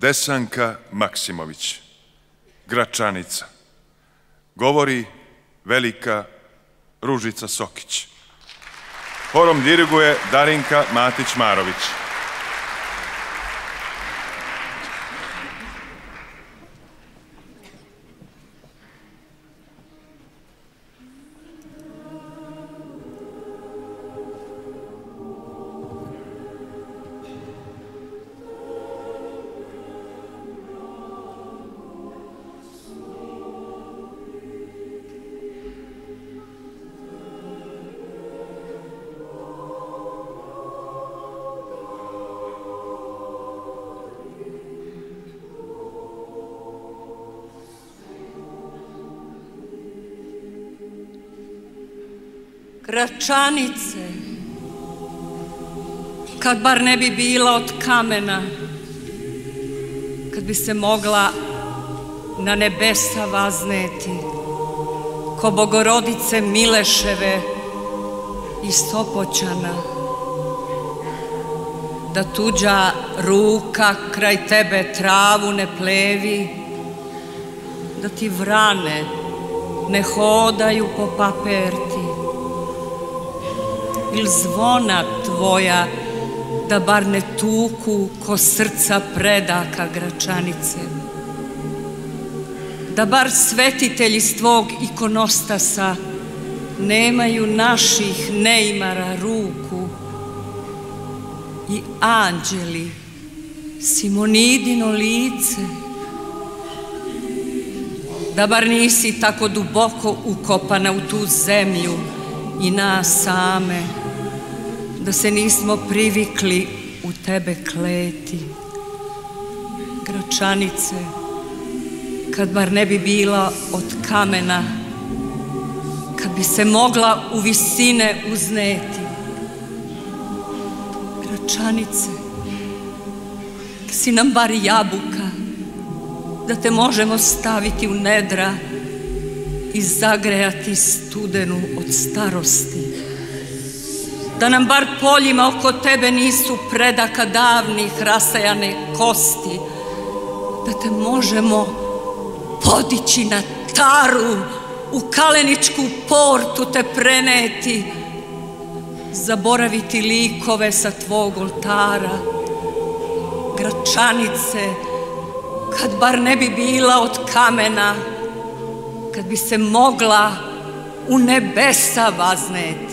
Desanka Maksimović, Gračanica. Govori velika Ružica Sokić. Horom diriguje Darinka Matić-Marović. Gračanice, kad bar ne bi bila od kamena, kad bi se mogla na nebesa vazneti, ko Bogorodice Mileševe i Sopoćana, da tuđa ruka kraj tebe travu ne plevi, da ti vrane ne hodaju po paperti, il zvona tvoja da bar ne tuku ko srca predaka Gračanice, da bar svetitelji s tvog ikonostasa nemaju naših neimara ruku i anđeli Simonidino lice, da bar nisi tako duboko ukopana u tu zemlju i nas same, da se nismo privikli u tebe kleti. Gračanice, kad bar ne bi bila od kamena, kad bi se mogla u visine uzneti. Gračanice, da si nam bar jabuka, da te možemo staviti u nedra i zagrejati studenu od starosti. Da nam bar poljima oko tebe nisu predaka davnih rasajane kosti, da te možemo podići na taru, u kaleničku portu te preneti, zaboraviti likove sa tvog oltara. Gračanice, kad bar ne bi bila od kamena, kad bi se mogla u nebesa vazneti.